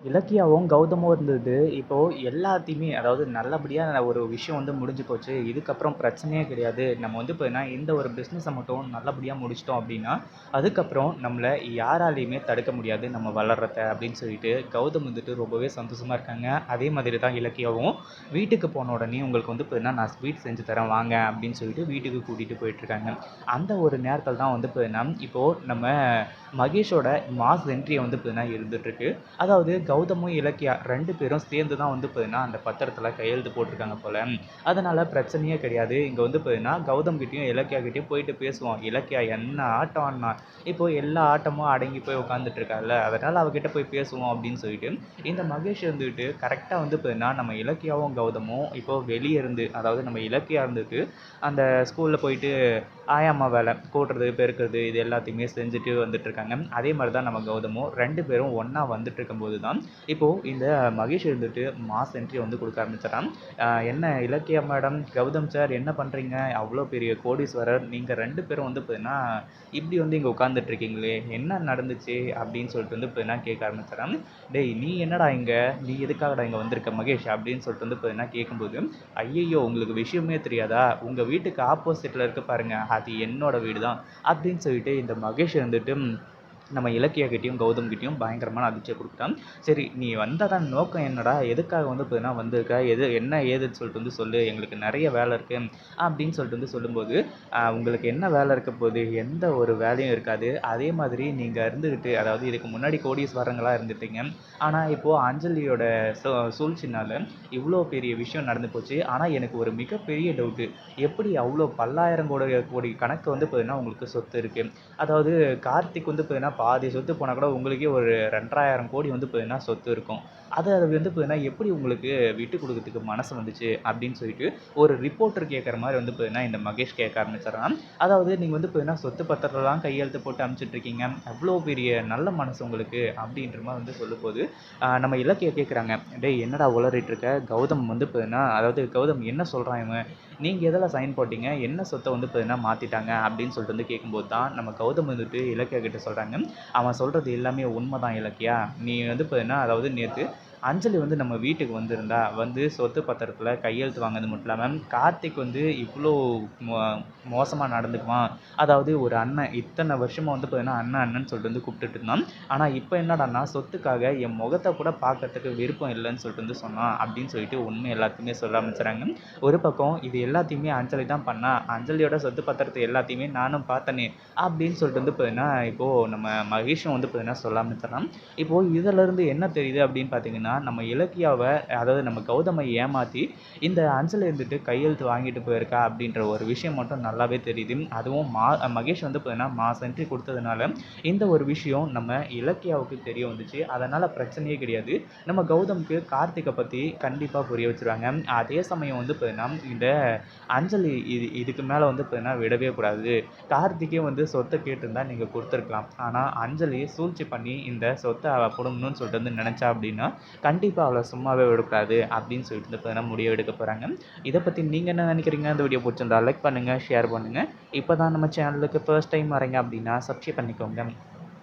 இலக்கியாவும், கௌதமும் இருந்தது. இப்போ எல்லாத்தையுமே அதாவது நல்லபடியா ஒரு விஷயம் வந்து முடிஞ்சு போச்சு. இதுக்கப்புறம் பிரச்சனையே கிடையாது. நம்ம வந்து இப்ப இந்த ஒரு பிசினஸ மட்டும் நல்லபடியா முடிச்சுட்டோம் அப்படின்னா, அதுக்கப்புறம் நம்மள யாராலயுமே தடுக்க முடியாது நம்ம வளர்றத அப்படின்னு சொல்லிட்டு கௌதம் வந்துட்டு ரொம்பவே சந்தோஷமா இருக்காங்க. அதே மாதிரி தான் இலக்கியாவும். வீட்டுக்கு போன உடனே உங்களுக்கு வந்து பார்த்தீங்கன்னா, நான் ஸ்வீட் செஞ்சு தரேன் வாங்க அப்படின்னு சொல்லிட்டு வீட்டுக்கு கூட்டிட்டு போயிட்டுருக்காங்க. அந்த ஒரு நேரத்தில தான் வந்து பார்த்தீங்கன்னா, இப்போ நம்ம மகேஷோட மாஸ் என்ட்ரி வந்து பார்த்தீங்கன்னா இருந்துட்டுருக்கு. அதாவது கௌதமும், இலக்கியா 2 பேரும் சேர்ந்து தான் வந்து பார்த்தீங்கன்னா, அந்த பத்திரத்தில கையெழுத்து போட்டிருக்காங்க போல. அதனால பிரச்சனையே கிடையாது. இங்க வந்து பார்த்தீங்கன்னா, கௌதம் கிட்டயும், இலக்கியா கிட்டயும் போயிட்டு பேசுவோம். இலக்கியா என்ன ஆட்டம் ஆடுனா, இப்போ எல்லா ஆட்டமும் அடங்கி போய் உட்காந்துட்டு இருக்கால்ல, அதனால அவகிட்ட போய் பேசுவோம் அப்படின்னு சொல்லிட்டு, இந்த மகேஷ் இருந்துட்டு கரெக்ட்டா வந்து பார்த்தீங்கன்னா, நம்ம இலக்கியாவும், கௌதமும் இப்போ வெளிய இருந்து அதாவது நம்ம இலக்கியா இருந்துட்டு, அந்த ஸ்கூல்ல போயிட்டு ஆயாம்மா வேலை கூட்டுறது, பெருக்குறது இது எல்லாத்தையுமே செஞ்சுட்டு வந்துட்டுருக்காங்க. அதே மாரி தான் நம்ம கௌதமும் 2 பேரும் ஒண்ணா வந்துட்டுருக்கும்போது தான், இப்போ இந்த மகேஷ் இருந்துட்டு மாஸ் என்ட்ரி வந்து குடுக்க ஆரம்பிச்சுட்டான். "என்ன இலக்கியா மேடம், கௌதம் சார் என்ன பண்றீங்க? அவ்ளோ பெரிய கோடீஸ்வரர். நீங்க 2 பேரும் வந்து பார்த்தீங்கன்னா, இப்படி வந்து இங்க உட்காந்துட்டுருக்கீங்களே, என்ன நடந்துச்சு?" அப்படின்னு சொல்லிட்டு வந்து பார்த்தீங்கன்னா கேட்க ஆரம்பிச்சுட்டான். "டேய் நீ என்னடா இங்க? நீ எதுக்காகடா இங்க வந்திருக்க மகேஷ்?" அப்படின்னு சொல்லிட்டு வந்து பார்த்தீங்கன்னா கேட்கும்போது, "ஐயய்யோ! உங்களுக்கு விஷயமே தெரியாதா? உங்க வீட்டுக்கு ஆப்போசிட்ல இருக்கு பாருங்க, அது என்னோட வீடு தான்." அப்படின்னு சொல்லிட்டு இந்த மகேஷ் வந்துட்டு நம்ம இலக்கியா கிட்டயும், கௌதம் கிட்டயும் பயங்கரமான அதிர்ச்சிய குடுத்துட்டான். "சரி நீ வந்ததன் நோக்கம் என்னடா? எதுக்காக வந்து பார்த்தீங்கன்னா வந்திருக்க? என்ன ஏதுன்னு சொல்லிட்டு வந்து சொல்லு. எங்களுக்கு நெறைய வேலை இருக்கு." அப்படின்னு சொல்லிட்டு வந்து சொல்லும்போது, உங்களுக்கு என்ன வேலை இருக்க போது? எந்த ஒரு வேலையும் இருக்காது. அதே மாதிரி நீங்க இருந்துகிட்டு அதாவது இதுக்கு முன்னாடி கோடீஸ்வரங்களா இருந்துட்டீங்க. ஆனா இப்போ அஞ்சலியோட சூழ்ச்சினால இவ்ளோ பெரிய விஷயம் நடந்து போச்சு. ஆனா எனக்கு ஒரு மிகப்பெரிய டவுட்டு. எப்படி அவ்ளோ பல்லாயிரம் கோடி கணக்கு வந்து பார்த்தீங்கன்னா உங்களுக்கு சொத்து இருக்கு. அதாவது கார்த்திக் வந்து பார்த்தீங்கன்னா பாதி சொத்து போனா கூட உங்களுக்கே ஒரு 2,000 கோடி வந்து பார்த்தீங்கன்னா சொத்து இருக்கும். அது வந்து பார்த்தீங்கன்னா எப்படி உங்களுக்கு விட்டு குடுக்கறதுக்கு மனசு வந்துச்சு? அப்படின்னு சொல்லிட்டு ஒரு ரிப்போர்ட்டர் கேட்கற மாரி வந்து பார்த்தீங்கன்னா இந்த மகேஷ் கேட்க ஆரம்பிச்சுடுறான். அதாவது நீங்க வந்து பார்த்தீங்கன்னா சொத்து பத்திரத்தலாம் கையெழுத்து போட்டு அனுப்பிச்சுட்டு இருக்கீங்க. அவ்ளோ பெரிய நல்ல மனசு உங்களுக்கு அப்படின்ற மாரி வந்து சொல்லும்போது, நம்ம இலக்கியா கேட்குறாங்க. "டேய் என்னடா உளறிட்டு இருக்க? கௌதம் வந்து பார்த்தீங்கன்னா அதாவது கௌதம் என்ன சொல்றான் இவன்? நீங்க எதுல சைன் போட்டீங்க? என்ன சொத்த வந்து பார்த்தீங்கன்னா மாத்திட்டாங்க?" அப்படின்னு சொல்லிட்டு வந்து கேட்கும்போது தான் நம்ம கௌதம் வந்துட்டு இலக்கியா கிட்ட சொல்றாங்க. "அவன் சொல்றது எல்லாமே உண்மதான் இலக்கியா. நீ வந்து பார்த்தீங்கன்னா அதாவது நேத்து அஞ்சலி வந்து நம்ம வீட்டுக்கு வந்திருந்தா. வந்து சொத்து பத்திரத்தில கையெழுத்து வாங்கினது மட்டும் இல்லாம, கார்த்திக் வந்து இவ்ளோ மோ மோசமா நடந்துக்குவான். அதாவது ஒரு அண்ணன் இத்தன வருஷமா வந்து பார்த்தீங்கன்னா, அண்ணன் அண்ணன்னு சொல்லிட்டு வந்து கூப்பிட்டுட்டு இருந்தான். ஆனா இப்ப என்னடான்னா, சொத்துக்காக என் முகத்த கூட பார்க்கறதுக்கு விருப்பம் இல்லன்னு சொல்லிட்டு வந்து சொன்னான்." அப்படின்னு சொல்லிட்டு உண்மை எல்லாத்தையுமே சொல்ல ஆரம்பிச்சுறாங்க. ஒரு பக்கம் இது எல்லாத்தையுமே அஞ்சலி தான் பண்ணா. அஞ்சலியோட சொத்து பத்திரத்த எல்லாத்தையுமே நானும் பார்த்தனே! அப்படின்னு சொல்லிட்டு வந்து பார்த்தீங்கன்னா, இப்போ நம்ம மகேஷும் வந்து பார்த்தீங்கன்னா சொல்ல ஆரம்பிச்சுறான். இப்போ இதிலருந்து என்ன தெரியுது அப்படின்னு பார்த்தீங்கன்னா, நம்ம இலக்கியாவ அதாவது நம்ம கௌதம ஏமாத்தி, இந்த அஞ்சலி இருந்துட்டு கையெழுத்து வாங்கிட்டு போயிருக்கா அப்படின்ற ஒரு விஷயம் மட்டும் நல்லாவே தெரியுது. அதுவும் மகேஷ் வந்து பார்த்தீங்கன்னா, மாஸ் என்ட்ரி குடுத்ததுனால, இந்த ஒரு விஷயம் நம்ம இலக்கியாவுக்கு தெரிய வந்துச்சு. அதனால பிரச்சனையே கிடையாது. நம்ம கௌதம்க்கு கார்த்திக்க பத்தி கண்டிப்பா புரிய வச்சுருவாங்க. அதே சமயம் வந்து பார்த்தீங்கன்னா, இந்த அஞ்சலி இதுக்கு மேல வந்து பார்த்தீங்கன்னா விடவே கூடாது. கார்த்திக்கே வந்து சொத்த கேட்டிருந்தா நீங்க குடுத்துருக்கலாம். ஆனா அஞ்சலி சூழ்ச்சி பண்ணி இந்த சொத்த அவ புடுங்கணும்னு சொல்லிட்டு வந்து நெனச்சா அப்படின்னா, கண்டிப்பா அவள சும்மாவே விடக்கூடாது அப்படின்னு சொல்லிட்டு வந்து பார்த்தீங்கன்னா முடிவு எடுக்க போறாங்க. இத பத்தி நீங்க என்ன நெனைக்கிறீங்க? இந்த வீடியோ புடிச்சிருந்தா லைக் பண்ணுங்க, ஷேர் பண்ணுங்க. இப்ப தான் நம்ம சேனலுக்கு ஃபர்ஸ்ட் டைம் வரீங்க அப்படின்னா சப்ஸ்கிரைப் பண்ணிக்கோங்க.